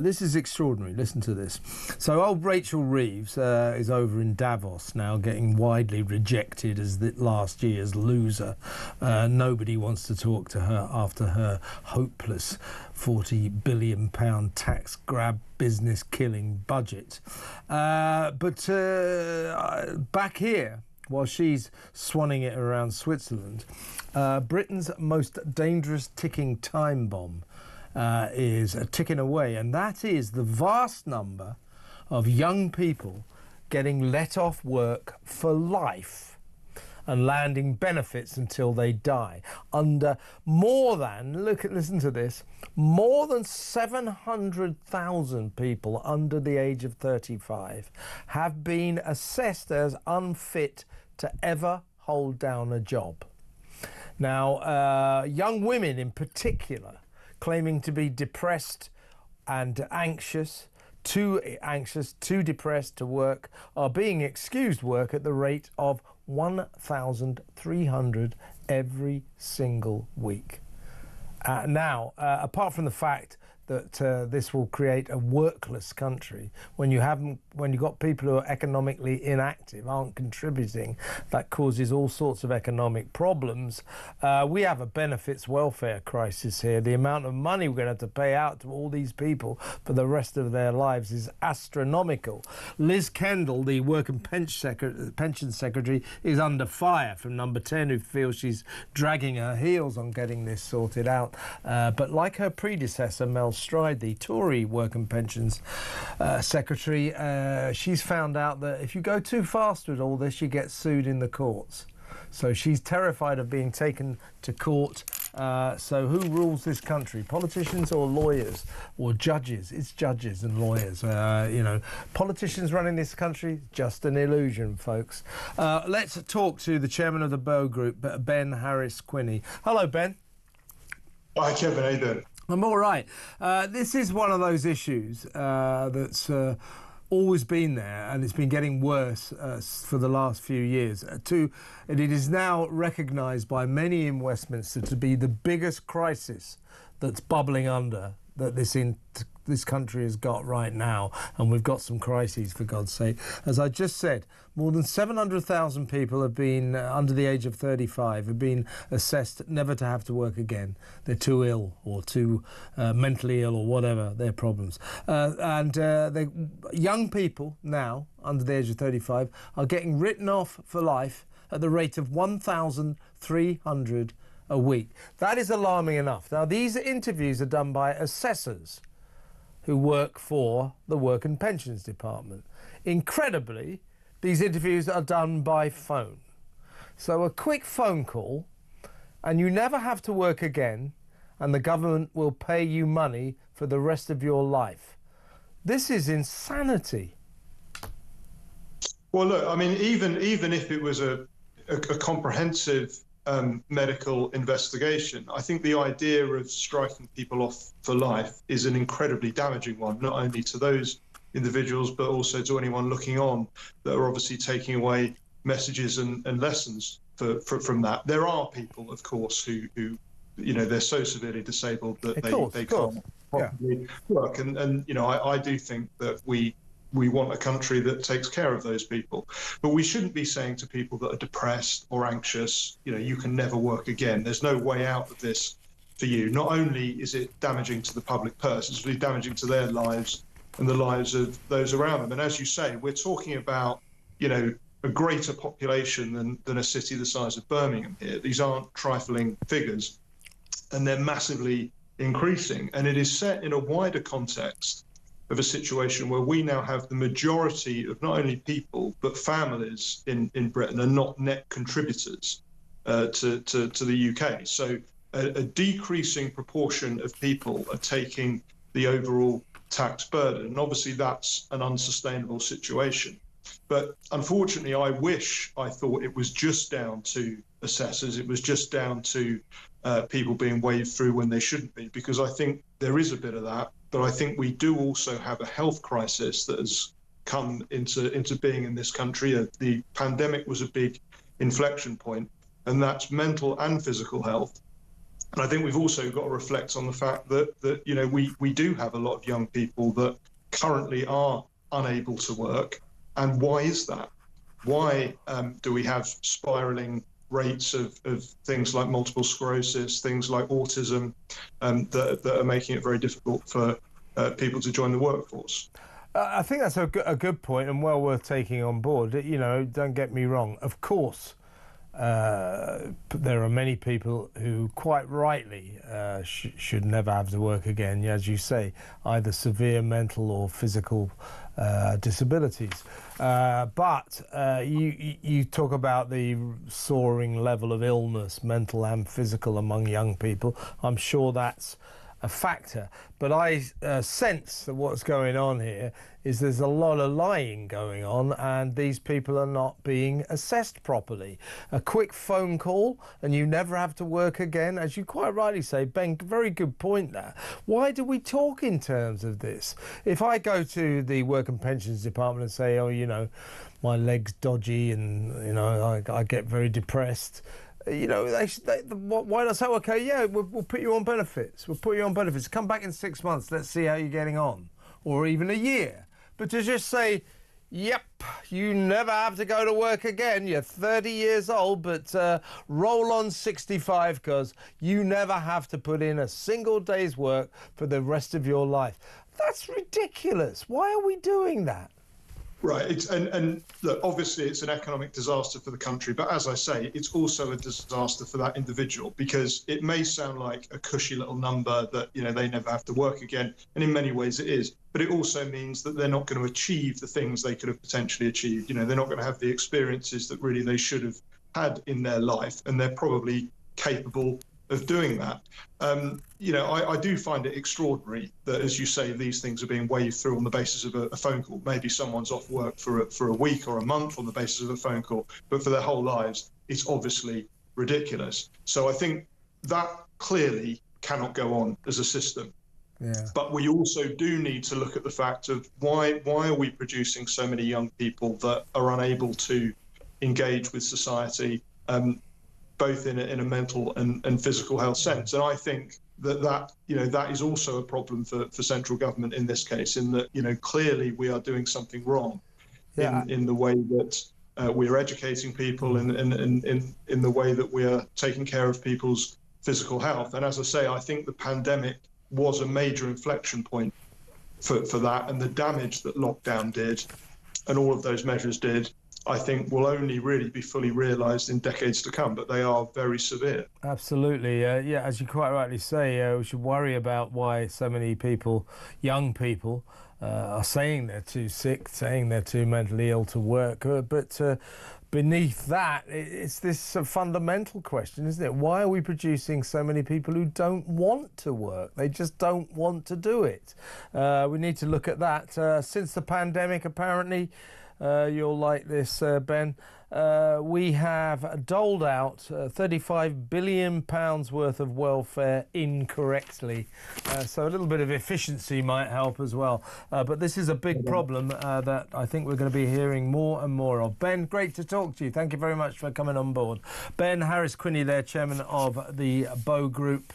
This is extraordinary. Listen to this. So old Rachel Reeves is over in Davos now, getting widely rejected as the last year's loser. Nobody wants to talk to her after her hopeless £40 billion tax grab business killing budget. But back here, while she's swanning it around Switzerland, Britain's most dangerous ticking time bomb is ticking away, and that is the vast number of young people getting let off work for life and landing benefits until they die under listen to this, more than 700,000 people under the age of 35 have been assessed as unfit to ever hold down a job. Now, young women in particular, claiming to be depressed and anxious, too depressed to work, are being excused work at the rate of 1,300 every single week. Apart from the fact that this will create a workless country, when you've got people who are economically inactive, aren't contributing, that causes all sorts of economic problems. We have a benefits welfare crisis here. The amount of money we're going to have to pay out to all these people for the rest of their lives is astronomical. Liz Kendall, the Work and Pension Secretary, is under fire from Number 10, who feels she's dragging her heels on getting this sorted out. But like her predecessor, Mel Stride, the Tory Work and Pensions Secretary, she's found out that if you go too fast with all this, you get sued in the courts. So she's terrified of being taken to court. So who rules this country? Politicians or lawyers or judges? It's judges and lawyers. Politicians running this country, just an illusion, folks. Let's talk to the chairman of the Bow Group, Ben Harris-Quinney. Hello, Ben. Hi, Kevin. How you doing? I'm all right. This is one of those issues that's always been there, and it's been getting worse for the last few years. And it is now recognised by many in Westminster to be the biggest crisis that's bubbling under that this country has got right now, and we've got some crises, for God's sake. As I just said, more than 700,000 people have been under the age of 35 have been assessed never to have to work again. They're too ill or too mentally ill or whatever their problems. Young people now under the age of 35 are getting written off for life at the rate of 1,300 a week. That is alarming enough. Now, these interviews are done by assessors who work for the Work and Pensions Department. Incredibly, these interviews are done by phone. So a quick phone call and you never have to work again, and the government will pay you money for the rest of your life. This is insanity. Well, look, I mean, even if it was a comprehensive medical investigation, I think the idea of striking people off for life is an incredibly damaging one, not only to those individuals, but also to anyone looking on that are obviously taking away messages and lessons from that. There are people, of course, who they're so severely disabled that they can't properly work. And I do think that we want a country that takes care of those people. But we shouldn't be saying to people that are depressed or anxious, you can never work again. There's no way out of this for you. Not only is it damaging to the public purse, it's really damaging to their lives and the lives of those around them. And as you say, we're talking about, a greater population than a city the size of Birmingham here. These aren't trifling figures, and they're massively increasing. And it is set in a wider context of a situation where we now have the majority of not only people, but families in Britain are not net contributors to the UK. So a decreasing proportion of people are taking the overall tax burden. And obviously that's an unsustainable situation. But unfortunately, I thought it was just down to assessors. It was just down to people being waved through when they shouldn't be, because I think there is a bit of that. But I think we do also have a health crisis that has come into being in this country. The pandemic was a big inflection point, and that's mental and physical health. And I think we've also got to reflect on the fact that you know, we do have a lot of young people that currently are unable to work. And why is that? Why do we have spiraling rates of things like multiple sclerosis, things like autism, that are making it very difficult for people to join the workforce? I think that's a good point and well worth taking on board. You know, don't get me wrong. Of course, there are many people who quite rightly should never have to work again, as you say, either severe mental or physical disabilities. But you talk about the soaring level of illness, mental and physical, among young people. I'm sure that's a factor, but I sense that what's going on here is there's a lot of lying going on, and these people are not being assessed properly. A quick phone call and you never have to work again, as you quite rightly say, Ben, very good point there. Why do we talk in terms of this? If I go to the Work and Pensions Department and say, oh, you know, my leg's dodgy and, you know, I get very depressed, you know, why not say, okay, yeah, we'll put you on benefits. We'll put you on benefits. Come back in 6 months. Let's see how you're getting on. Or even a year. But to just say, yep, you never have to go to work again. You're 30 years old, but roll on 65 because you never have to put in a single day's work for the rest of your life. That's ridiculous. Why are we doing that? Right, and look, obviously it's an economic disaster for the country, but as I say, it's also a disaster for that individual, because it may sound like a cushy little number that, you know, they never have to work again, and in many ways it is, but it also means that they're not going to achieve the things they could have potentially achieved. You know, they're not going to have the experiences that really they should have had in their life, and they're probably capable of doing that. You know, I do find it extraordinary that, as you say, these things are being waved through on the basis of a phone call. Maybe someone's off work for a week or a month on the basis of a phone call, but for their whole lives, it's obviously ridiculous. So I think that clearly cannot go on as a system. Yeah. But we also do need to look at the fact of why are we producing so many young people that are unable to engage with society, both in a mental and physical health sense. And I think that you know, that is also a problem for central government in this case, in that, you know, clearly we are doing something wrong in the way that we are educating people, and in the way that we are taking care of people's physical health. And as I say, I think the pandemic was a major inflection point for that, and the damage that lockdown did and all of those measures did, I think, will only really be fully realised in decades to come, but they are very severe. Absolutely. Yeah, as you quite rightly say, we should worry about why so many people, young people, are saying they're too sick, saying they're too mentally ill to work. But beneath that, it's this fundamental question, isn't it? Why are we producing so many people who don't want to work? They just don't want to do it. We need to look at that. Since the pandemic, apparently, you'll like this, Ben. We have doled out £35 billion worth of welfare incorrectly. So a little bit of efficiency might help as well. But this is a big problem that I think we're going to be hearing more and more of. Ben, great to talk to you. Thank you very much for coming on board. Ben Harris-Quinney there, chairman of the Bow Group.